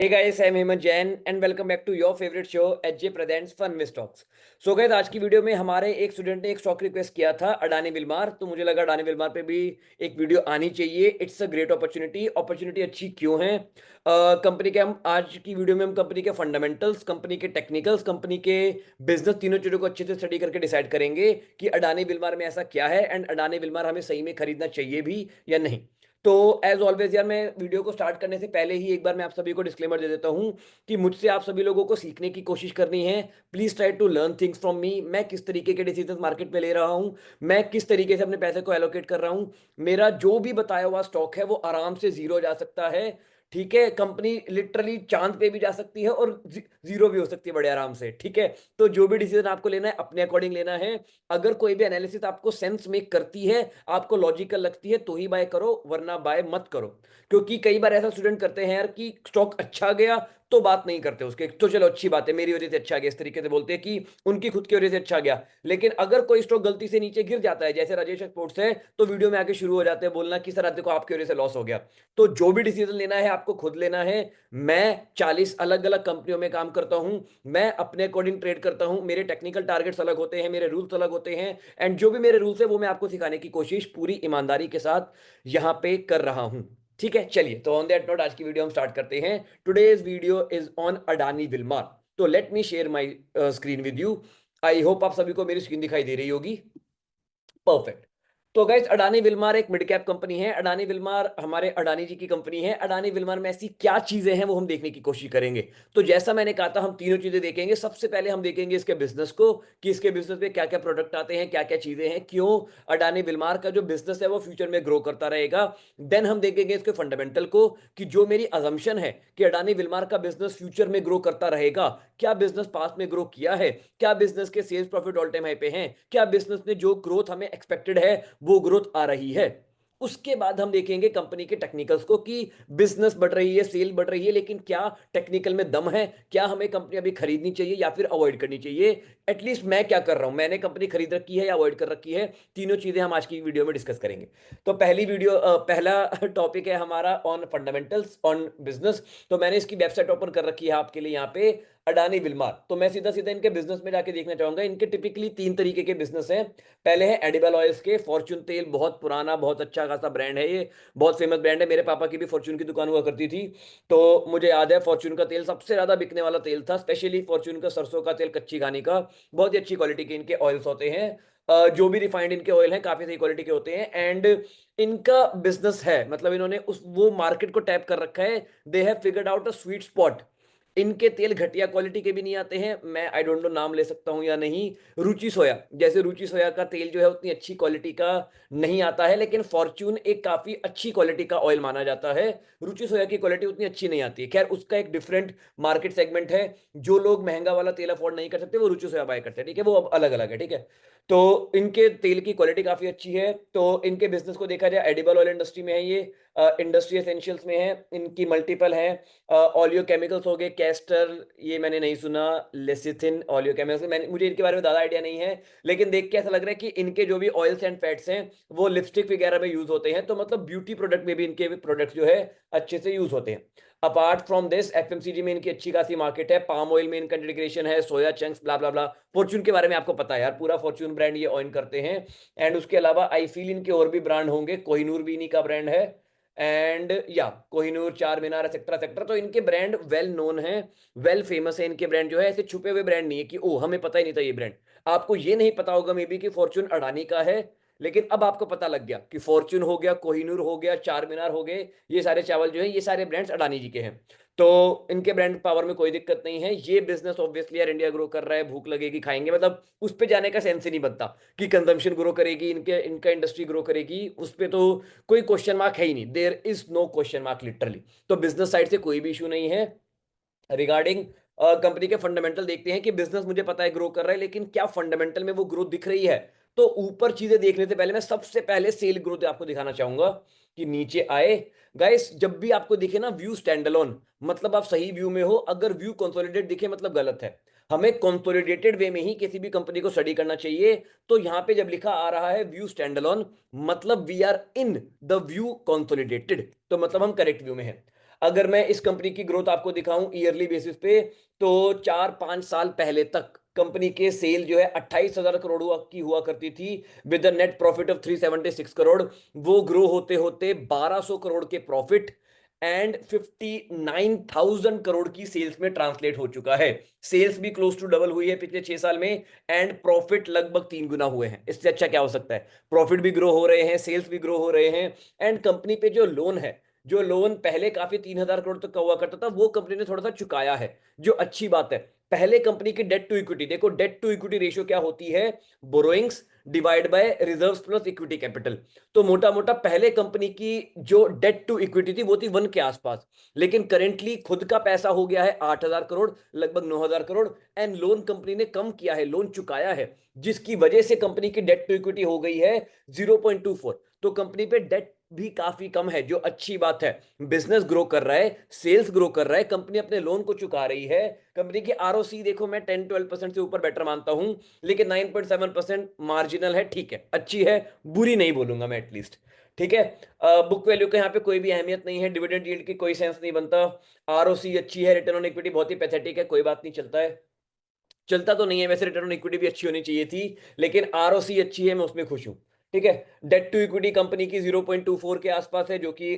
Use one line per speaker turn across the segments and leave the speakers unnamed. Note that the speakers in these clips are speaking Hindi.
Hey guys, I'm Hemant Jain and welcome back to your favorite show HJ Presents Fun with Stocks. So guys, आज की वीडियो में हमारे एक स्टूडेंट ने एक स्टॉक रिक्वेस्ट किया था अडानी विल्मार। तो मुझे लगा अडानी विल्मार पे भी एक वीडियो आनी चाहिए। It's a great opportunity. Opportunity अच्छी क्यों है? कंपनी के हम आज की वीडियो में हम कंपनी के फंडामेंटल्स, कंपनी के टेक्निकल्स, कंपनी के बिजनेस, तीनों चीजों को अच्छे से स्टडी करके डिसाइड करेंगे कि अडानी विल्मार में ऐसा क्या है एंड अडानी विल्मार हमें सही में खरीदना चाहिए भी या नहीं। तो एज ऑलवेज यार, मैं वीडियो को स्टार्ट करने से पहले ही एक बार मैं आप सभी को डिस्क्लेमर दे देता हूं कि मुझसे आप सभी लोगों को सीखने की कोशिश करनी है। Please try to learn things from me. मैं किस तरीके के डिसीजन मार्केट में ले रहा हूं, मैं किस तरीके से अपने पैसे को एलोकेट कर रहा हूं, मेरा जो भी बताया हुआ स्टॉक है वो आराम से जीरो जा सकता है। ठीक है, कंपनी लिटरली चांद पे भी जा सकती है और जीरो भी हो सकती है बड़े आराम से। ठीक है, तो जो भी डिसीजन आपको लेना है अपने अकॉर्डिंग लेना है। अगर कोई भी एनालिसिस आपको सेंस मेक करती है, आपको लॉजिकल लगती है, तो ही बाय करो, वरना बाय मत करो। क्योंकि कई बार ऐसा स्टूडेंट करते हैं यार कि स्टॉक अच्छा गया तो बात नहीं करते उसके, तो चलो अच्छी बात है, मेरी वजह से अच्छा गया, इस तरीके से बोलते हैं कि उनकी खुद की वजह से अच्छा गया। लेकिन अगर कोई स्टॉक गलती से नीचे गिर जाता है, जैसे राजेश एक्सपोर्ट्स है, तो वीडियो में आके शुरू हो जाते हैं बोलना कि सर देखो आपकी वजह से लॉस हो गया। तो जो भी डिसीजन लेना है आपको खुद लेना है। मैं 40 अलग अलग कंपनियों में काम करता हूं, मैं अपने अकॉर्डिंग ट्रेड करता हूं, मेरे टेक्निकल टारगेट्स अलग होते हैं, मेरे रूल्स अलग होते हैं, एंड जो भी मेरे रूल्स है वो मैं आपको सिखाने की कोशिश पूरी ईमानदारी के साथ यहां पे कर रहा हूं। ठीक है, चलिए तो ऑन दैट नोट आज की वीडियो हम स्टार्ट करते हैं। Today's video is on Adani Wilmar. तो let me share my screen with you. I hope आप सभी को मेरी स्क्रीन दिखाई दे रही होगी। परफेक्ट। तो गाइस, अडानी विल्मार एक मिड कैप कंपनी है। अडानी विल्मार हमारे अडानी जी की कंपनी है। अडानी विल्मार में ऐसी क्या चीजें हैं वो हम देखने की कोशिश करेंगे। तो जैसा मैंने कहा था, हम तीनों चीजें देखेंगे। सबसे पहले हम देखेंगे इसके बिजनेस को, कि इसके बिजनेस में क्या क्या प्रोडक्ट आते हैं, क्या क्या चीजें हैं, क्यों अडानी विल्मार का जो बिजनेस है वो फ्यूचर में ग्रो करता रहेगा। देन हम देखेंगे इसके फंडामेंटल को, कि जो मेरी अजम्पशन है कि अडानी विल्मार का बिजनेस फ्यूचर में ग्रो करता रहेगा, क्या बिजनेस पास्ट में ग्रो किया है, क्या बिजनेस के sales profit all time high पे हैं, क्या बिजनेस में जो ग्रोथ हमें एक्सपेक्टेड है वो ग्रोथ आ रही है। उसके बाद हम देखेंगे कंपनी के टेक्निकल्स को, कि बिजनेस बढ़ रही है, सेल बढ़ रही है, लेकिन क्या टेक्निकल में दम है, क्या हमें कंपनी अभी खरीदनी चाहिए या फिर अवॉइड करनी चाहिए। एटलीस्ट मैं क्या कर रहा हूं, मैंने कंपनी खरीद रखी है या अवॉइड कर रखी है। तीनों चीजें हम आज की वीडियो में डिस्कस करेंगे। तो पहला टॉपिक है हमारा ऑन फंडामेंटल्स ऑन बिजनेस। तो मैंने इसकी वेबसाइट ओपन कर रखी है आपके लिए यहाँ पे, अडानी विल्मार। तो मैं सीधा सीधा इनके बिजनेस में जाके देखना चाहूंगा। इनके टिपिकली तीन तरीके के बिजनेस हैं। पहले है एडिबल ऑयल्स के। फॉर्चून तेल बहुत पुराना, बहुत अच्छा खासा ब्रांड है, ये बहुत फेमस ब्रांड है। मेरे पापा की भी फॉर्चून की दुकान हुआ करती थी, तो मुझे याद है फॉर्चून का तेल सबसे ज्यादा बिकने वाला तेल था। स्पेशली फॉर्चून का सरसों का तेल, कच्ची घानी का, बहुत ही अच्छी क्वालिटी के इनके ऑयल्स होते हैं। जो भी रिफाइंड इनके ऑयल हैं काफी सही क्वालिटी के होते हैं। एंड इनका बिजनेस है, मतलब इन्होंने उस वो मार्केट को टैप कर रखा है। They have figured out a sweet spot. इनके तेल घटिया क्वालिटी के भी नहीं आते हैं। मैं आई डोंट नो नाम ले सकता हूं या नहीं, रुचि सोया, जैसे रुचि सोया का तेल जो है उतनी अच्छी क्वालिटी का नहीं आता है, लेकिन फॉर्च्यून एक काफी अच्छी क्वालिटी का ऑयल माना जाता है। रुचि सोया की क्वालिटी उतनी अच्छी नहीं आती है। खैर, उसका एक डिफरेंट मार्केट सेगमेंट है। जो लोग महंगा वाला तेल अफोर्ड नहीं कर सकते वो रुचि सोया बाय करते हैं। ठीक है, वो अब अलग अलग है। ठीक है, तो इनके तेल की क्वालिटी काफी अच्छी है। तो इनके बिजनेस को देखा जाए, एडिबल ऑयल इंडस्ट्री में है ये, इंडस्ट्री एसेंशियल्स में है। इनकी मल्टीपल है। ऑलियो केमिकल्स हो गए, कैस्टर, ये मैंने नहीं सुना। लेसिथिन ऑलियो केमिकल्स, मैंने मुझे इनके बारे में ज़्यादा आइडिया नहीं है, लेकिन देख के ऐसा लग रहा है कि इनके जो भी ऑयल्स एंड फैट्स हैं वो लिपस्टिक वगैरह में यूज होते हैं। तो मतलब ब्यूटी प्रोडक्ट में भी इनके प्रोडक्ट्स जो है अच्छे से यूज होते हैं। अपार्ट फ्रॉम दिस, एफएमसीजी में इनकी अच्छी खासी मार्केट है। पाम ऑयल में इनका इंटीग्रेशन है, सोया चंक्स, ब्ला ब्ला ब्ला। फॉर्च्यून के बारे में आपको पता है यार, पूरा फॉर्च्यून ब्रांड ये ऑन करते हैं। एंड उसके अलावा आई फील इनके और भी ब्रांड होंगे। कोहिनूर भी इन्हीं का ब्रांड है। एंड या कोहिनूर, चार मीनार, एक्सेट्रा एक्सेट्रा। तो इनके ब्रांड वेल नोन है, वेल फेमस है। इनके ब्रांड जो है ऐसे छुपे हुए ब्रांड नहीं है कि ओ हमें पता ही नहीं था ये ब्रांड। आपको ये नहीं पता होगा मे बी कि फॉर्च्यून अडानी का है, लेकिन अब आपको पता लग गया कि फॉर्च्यून हो गया, कोहिनूर हो गया, चार मीनार हो गए, ये सारे चावल जो है ये सारे ब्रांड्स अडानी जी के हैं। तो इनके ब्रांड पावर में कोई दिक्कत नहीं है। ये बिजनेस ऑब्वियसली यार इंडिया ग्रो कर रहा है, भूख लगेगी खाएंगे, मतलब उस पे जाने का सेंस ही नहीं बनता कि कंजम्पशन ग्रो करेगी, इनके इनका इंडस्ट्री ग्रो करेगी, उस पे तो कोई क्वेश्चन मार्क है ही नहीं। There is no question mark literally. तो बिजनेस साइड से कोई भी इशू नहीं है। रिगार्डिंग कंपनी के फंडामेंटल देखते हैं कि बिजनेस मुझे पता है ग्रो कर रहा है, लेकिन क्या फंडामेंटल में वो ग्रोथ दिख रही है। तो ऊपर चीजें देखने से पहले मैं सबसे पहले सेल ग्रोथ आपको दिखाना चाहूंगा, कि नीचे आए। गाइस, जब भी आपको दिखे ना व्यू स्टैंड अलोन, मतलब आप सही व्यू में हो। अगर व्यू कंसोलिडेट दिखे मतलब गलत है। हमें कंसोलिडेटेड वे में ही किसी भी कंपनी को स्टडी करना चाहिए। तो यहां पे जब लिखा आ रहा है व्यू स्टैंड अलोन, मतलब we are in the view consolidated, तो मतलब हम करेक्ट व्यू में हैं। अगर मैं इस कंपनी की ग्रोथ आपको दिखाऊं ईयरली बेसिस पे, तो 4-5 साल पहले तक कंपनी के सेल जो है 28,000 करोड़ की हुआ करती थी, with net profit of 376 crore. वो ग्रो होते होते 1200 करोड़ के प्रॉफिट एंड 59,000 करोड़ की सेल्स में ट्रांसलेट हो चुका है। सेल्स भी क्लोज टू डबल हुई है पिछले 6 साल में, एंड प्रॉफिट लगभग 3 गुना हुए हैं। इससे अच्छा क्या हो सकता है? प्रॉफिट भी ग्रो हो रहे हैं, सेल्स भी ग्रो हो रहे हैं, एंड कंपनी पे जो लोन है, जो लोन पहले काफी 3,000 करोड़ तक का हुआ करता था, वो कंपनी ने थोड़ा सा चुकाया है, जो अच्छी बात है। पहले कंपनी की डेट टू इक्विटी देखो, डेट टू इक्विटी रेशियो क्या होती है? Borrowings divide by reserves plus equity capital. तो मोटा मोटा पहले कंपनी की जो डेट टू इक्विटी थी वो थी 1 के आसपास, लेकिन करेंटली खुद का पैसा हो गया है 8,000 करोड़, लगभग 9,000 करोड़, एंड लोन कंपनी ने कम किया है, लोन चुकाया है, जिसकी वजह से कंपनी की डेट टू इक्विटी हो गई है 0.24। तो कंपनी पे डेट भी काफी कम है, जो अच्छी बात है। बिजनेस ग्रो कर रहा है, सेल्स ग्रो कर रहा है, कंपनी अपने लोन को चुका रही है। कंपनी की आरओसी देखो, मैं 10-12% से ऊपर बेटर मानता हूं, लेकिन 9.7% मार्जिनल है, ठीक है, अच्छी है, बुरी नहीं बोलूंगा मैं एटलीस्ट। ठीक है। बुक वैल्यू का यहाँ पे कोई भी अहमियत नहीं है, डिविडेंड यील्ड की कोई सेंस नहीं बनता। आरओसी अच्छी है, रिटर्न ऑन इक्विटी बहुत ही पैथेटिक है, कोई बात नहीं, चलता है। चलता तो नहीं है वैसे, रिटर्न ऑन इक्विटी भी अच्छी होनी चाहिए थी, लेकिन आरओसी अच्छी है, मैं उसमें खुश हूं। ठीक है। डेट टू इक्विटी कंपनी की 0.24 के आसपास है, जो कि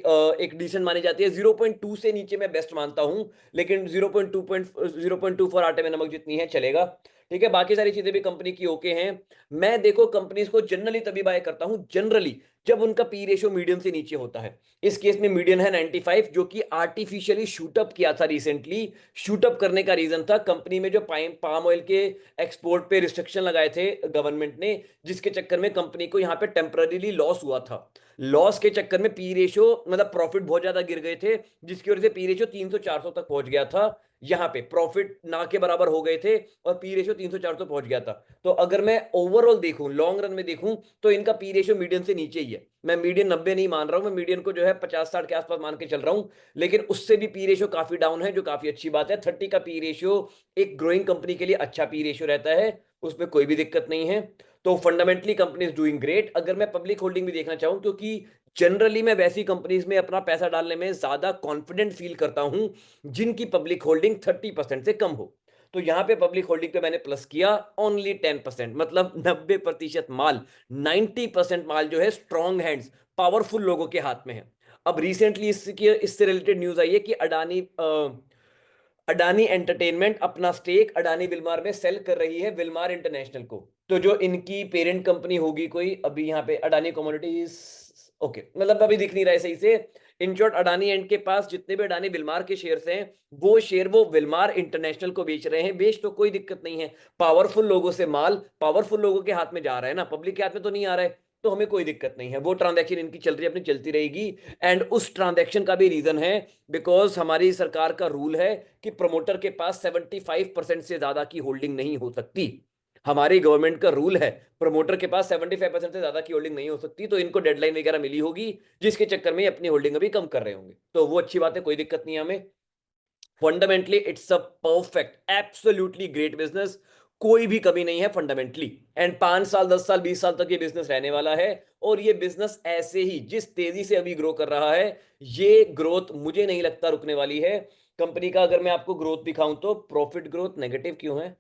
एक डिसेंट मानी जाती है। 0.2 से नीचे मैं बेस्ट मानता हूं, लेकिन 0.24 आटे में नमक जितनी है, चलेगा। ठीक है, बाकी सारी चीजें भी कंपनी की ओके हैं। मैं देखो कंपनीज को जनरली तभी बाय करता हूं, जनरली जब उनका पी रेशियो मीडियन से नीचे होता है। इस केस में मीडियन है 95, जो कि आर्टिफिशियली शूटअप किया था रिसेंटली। शूटअप करने का रीजन था कंपनी में जो पाम ऑयल के एक्सपोर्ट पे रिस्ट्रिक्शन लगाए थे गवर्नमेंट ने, जिसके चक्कर में कंपनी को यहाँ पे टेम्पररीली लॉस हुआ था। लॉस के चक्कर में पी रेशियो, मतलब प्रॉफिट बहुत ज्यादा गिर गए थे, जिसकी वजह से पी रेशियो 300-400 तक पहुंच गया था। यहाँ पे प्रॉफिट ना के बराबर हो गए थे, और पी रेशियो 300-400 पहुंच गया था। तो अगर मैं ओवरऑल देखूं, लॉन्ग रन में देखूं, तो इनका पी रेशियो मीडियन से नीचे ही है। मैं मीडियन 90 नहीं मान रहा हूं, मैं मीडियन को जो है 50-60 के आसपास मान के चल रहा हूं, लेकिन उससे भी पी रेशियो काफी डाउन है, जो काफी अच्छी बात है। 30 का पी रेशियो एक ग्रोइंग कंपनी के लिए अच्छा पी रेशियो रहता है, उसमें कोई भी दिक्कत नहीं है। तो fundamentally company is doing great. अगर मैं पब्लिक होल्डिंग भी देखना चाहूं, क्योंकि जनरली मैं वैसी कंपनीज में अपना पैसा डालने में ज्यादा कॉन्फिडेंट फील करता हूं जिनकी पब्लिक होल्डिंग 30% से कम हो। तो यहां पे पब्लिक होल्डिंग पे मैंने प्लस किया ओनली 10%, मतलब 90% माल, 90% माल जो है स्ट्रॉन्ग हैंड्स, पावरफुल लोगों के हाथ में है। अब रिसेंटली इससे रिलेटेड न्यूज आई है कि अडानी एंटरटेनमेंट अपना स्टेक अडानी विल्मार में सेल कर रही है, विल्मार इंटरनेशनल को। तो जो इनकी पेरेंट कंपनी होगी कोई, अभी यहाँ पे अडानी कमोडिटीज, ओके, मतलब अभी दिख नहीं रहा है सही से। इन शॉर्ट, अडानी एंड के पास जितने भी अडानी विल्मार के शेयर्स हैं, वो शेयर वो विल्मार इंटरनेशनल को बेच रहे हैं। बेच तो कोई दिक्कत नहीं है, पावरफुल लोगों से माल पावरफुल लोगों के हाथ में जा रहा है ना, पब्लिक के हाथ में तो नहीं आ रहा है, तो हमें कोई दिक्कत नहीं है। वो ट्रांजैक्शन इनकी चल रही है, अपनी चलती रहेगी। एंड उस ट्रांजैक्शन का भी रीजन है, बिकॉज हमारी सरकार का रूल है कि प्रमोटर के पास 75% से ज्यादा की होल्डिंग नहीं हो सकती। हमारी गवर्नमेंट का रूल है, प्रमोटर के पास 75% से ज्यादा की होल्डिंग नहीं हो सकती। तो इनको डेडलाइन वगैरह मिली होगी, जिसके चक्कर में अपनी होल्डिंग अभी कम कर रहे होंगे, तो वो अच्छी बात है, कोई दिक्कत नहीं है हमें। Fundamentally it's a perfect absolutely great business, कोई भी कमी नहीं है फंडामेंटली। एंड 5 साल 10 साल 20 साल तक ये बिजनेस रहने वाला है। और ये बिजनेस ऐसे ही जिस तेजी से अभी ग्रो कर रहा है, ये ग्रोथ मुझे नहीं लगता रुकने वाली है। कंपनी का अगर मैं आपको ग्रोथ दिखाऊं, तो प्रॉफिट ग्रोथ नेगेटिव क्यों है?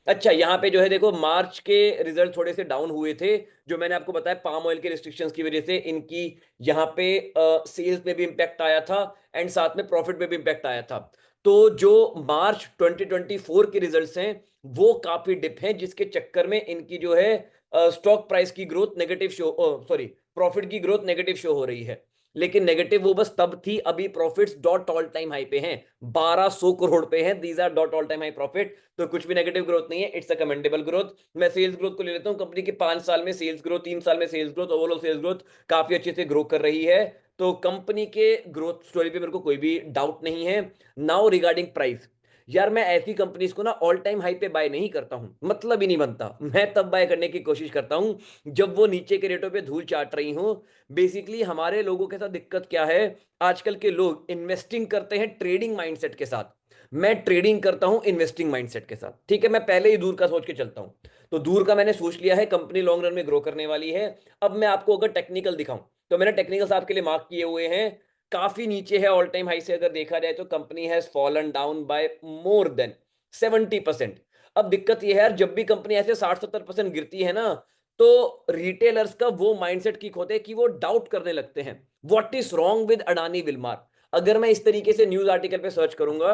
अच्छा, यहाँ पे जो है देखो, मार्च के रिजल्ट थोड़े से डाउन हुए थे, जो मैंने आपको बताया पाम ऑयल के रिस्ट्रिक्शंस की वजह से इनकी यहाँ पे सेल्स में भी इंपैक्ट आया था, एंड साथ में प्रॉफिट में भी इंपैक्ट आया था। तो जो मार्च 2024 के रिजल्ट्स हैं, वो काफी डिप हैं, जिसके चक्कर में इनकी जो है स्टॉक प्राइस की growth negative show, sorry, profit की ग्रोथ नेगेटिव शो हो रही है। लेकिन नेगेटिव वो बस तब थी, अभी profits dot all time high पे हैं, 1200 करोड़ पे हैं, these R dot all time high profit. तो कुछ भी नेगेटिव ग्रोथ नहीं है, इट्स अ कमेंडेबल ग्रोथ। मैं सेल्स ग्रोथ को ले लेता हूं, कंपनी की 5 साल में सेल्स ग्रोथ, 3 साल में sales growth, overall sales growth काफी अच्छे से ग्रो कर रही है। तो कंपनी के ग्रोथ स्टोरी पे मेरे को कोई भी डाउट नहीं है। नाउ रिगार्डिंग प्राइस, यार मैं ऐसी कंपनीज को ना ऑल टाइम हाई पे बाय नहीं करता हूं, मतलब ही नहीं बनता। मैं तब बाय करने की कोशिश करता हूं जब वो नीचे के रेटों पे धूल चाट रही हो। बेसिकली हमारे लोगों के साथ दिक्कत क्या है, आजकल के लोग इन्वेस्टिंग करते हैं ट्रेडिंग माइंडसेट के साथ, मैं ट्रेडिंग करता हूं इन्वेस्टिंग माइंडसेट के साथ। ठीक है, मैं पहले ही दूर का सोच के चलता हूं। तो दूर का मैंने सोच लिया है, कंपनी लॉन्ग रन में ग्रो करने वाली है। अब मैं आपको अगर टेक्निकल दिखाऊं, तो मैंने टेक्निकल्स आपके लिए मार्क किए हुए हैं। काफी नीचे है ऑल टाइम हाई से। अगर देखा जाए तो company has fallen down by more than 70%। अब दिक्कत यह है यार, जब भी कंपनी ऐसे 60-70% गिरती है ना, तो रिटेलर्स का वो माइंडसेट किक होते हैं कि वो डाउट करने लगते हैं what is wrong with Adani Wilmar. अगर मैं इस तरीके से न्यूज आर्टिकल पे सर्च करूंगा,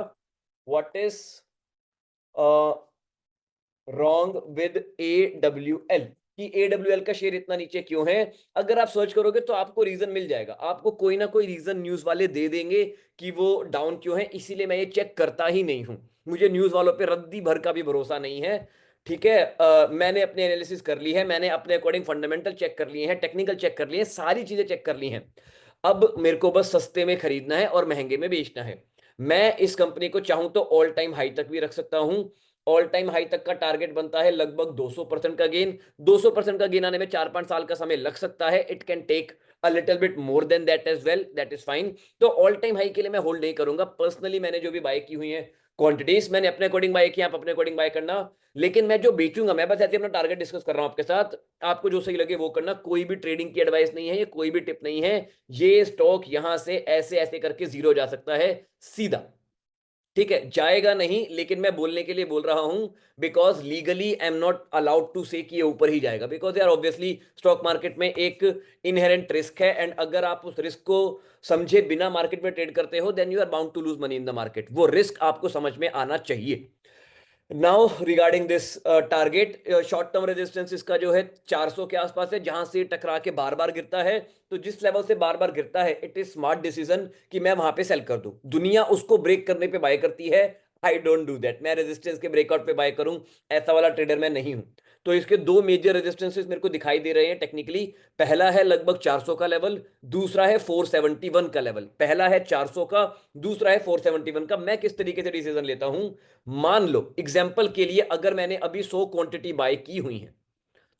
what is wrong with AWL, कि AWL का शेयर इतना नीचे क्यों है, अगर आप सर्च करोगे तो आपको रीजन मिल जाएगा। आपको कोई ना कोई रीजन न्यूज वाले दे देंगे कि वो डाउन क्यों है। इसीलिए मैं ये चेक करता ही नहीं हूं। मुझे न्यूज वालों पे रद्दी भर का भी भरोसा नहीं है। ठीक है, मैंने अपनी एनालिसिस कर ली है, मैंने अपने अकॉर्डिंग फंडामेंटल चेक कर लिए हैं, टेक्निकल चेक कर लिए हैं, सारी चीजें चेक कर ली हैं। अब मेरे को बस सस्ते में खरीदना है और महंगे में बेचना है। मैं इस कंपनी को चाहूं तो ऑल टाइम हाई तक भी रख सकता हूं। ऑल टाइम हाई तक का टारगेट बनता है लगभग 200% का गेन। 200% का गेन आने में 4-5 साल का समय लग सकता है। It can take a little bit more than that as well, that is fine. तो ऑल टाइम हाई के लिए मैं होल्ड नहीं करूंगा। पर्सनली मैंने जो भी बाय की हुई है क्वांटिटीज, मैंने अपने अकॉर्डिंग बाय की, आप अपने अकॉर्डिंग बाय करना। लेकिन मैं जो बेचूंगा, मैं बस ऐसे अपना टारगेट डिस्कस कर रहा हूं आपके साथ। आपको जो सही लगे वो करना। कोई भी ट्रेडिंग की एडवाइस नहीं है, ये कोई भी टिप नहीं है। ये स्टॉक यहां से ऐसे ऐसे करके जीरो जा सकता है सीधा। ठीक है, जाएगा नहीं, लेकिन मैं बोलने के लिए बोल रहा हूं because legally I am not allowed to say कि ये ऊपर ही जाएगा। बिकॉज यार ऑब्वियसली स्टॉक मार्केट में एक इनहेरेंट रिस्क है, एंड अगर आप उस रिस्क को समझे बिना मार्केट में ट्रेड करते हो, then you are bound to lose money in the market. वो रिस्क आपको समझ में आना चाहिए। Now regarding this target, short term resistance इसका जो है 400 के आसपास है, जहां से टकरा के बार बार गिरता है। तो जिस लेवल से बार बार गिरता है, इट इज स्मार्ट डिसीजन कि मैं वहां पे सेल कर दूं। दुनिया उसको ब्रेक करने पे बाय करती है, आई डोंट डू दैट। मैं रेजिस्टेंस के ब्रेकआउट पे बाय करूं, ऐसा वाला ट्रेडर मैं नहीं हूं। तो इसके दो मेजर रेजिस्टेंसेस मेरे को दिखाई दे रहे हैं टेक्निकली। पहला है लगभग 400 का लेवल, दूसरा है 471 का लेवल। पहला है 400 का, दूसरा है 471 का। मैं किस तरीके से डिसीजन लेता हूं, मान लो एग्जाम्पल के लिए, अगर मैंने अभी 100 क्वांटिटी बाय की हुई है,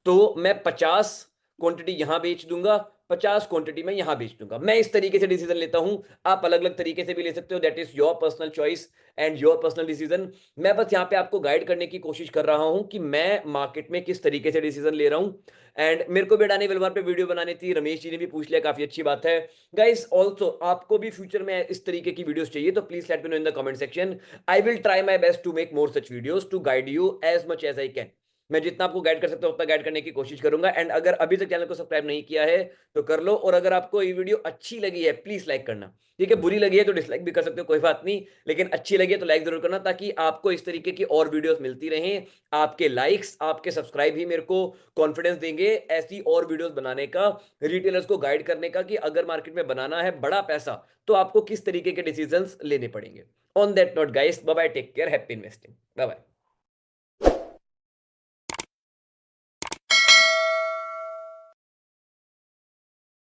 तो मैं 50 क्वांटिटी यहां बेच दूंगा, 50 क्वांटिटी में यहां बेच दूंगा। मैं इस तरीके से डिसीजन लेता हूं। आप अलग अलग तरीके से भी ले सकते हो, that is your personal choice and your personal decision. मैं बस यहां पे आपको गाइड करने की कोशिश कर रहा हूं कि मैं मार्केट में किस तरीके से डिसीजन ले रहा हूं। एंड मेरे को भी अडानी विल्मार पे वीडियो बनानी थी, रमेश जी ने भी पूछ लिया, काफी अच्छी बात है। गाइस ऑल्सो आपको भी फ्यूचर में इस तरीके की वीडियोस चाहिए तो please let me know in the comment section. I will try my best to make more such videos to guide you as much as I can. मैं जितना आपको गाइड कर सकता हूं उतना गाइड करने की कोशिश करूंगा। एंड अगर अभी तक चैनल को सब्सक्राइब नहीं किया है तो कर लो। और अगर आपको ये वीडियो अच्छी लगी है, प्लीज लाइक करना। ठीक है, बुरी लगी है तो डिसलाइक भी कर सकते हो, कोई बात नहीं। लेकिन अच्छी लगी है तो लाइक जरूर करना, ताकि आपको इस तरीके की और वीडियोस मिलती रहें। आपके लाइक्स, आपके सब्सक्राइब ही मेरे को कॉन्फिडेंस देंगे ऐसी और वीडियोस बनाने का, रिटेलर्स को गाइड करने का, कि अगर मार्केट में बनाना है बड़ा पैसा तो आपको किस तरीके के डिसीजंस लेने पड़ेंगे। On that note guys, bye bye, take care, happy investing, bye bye.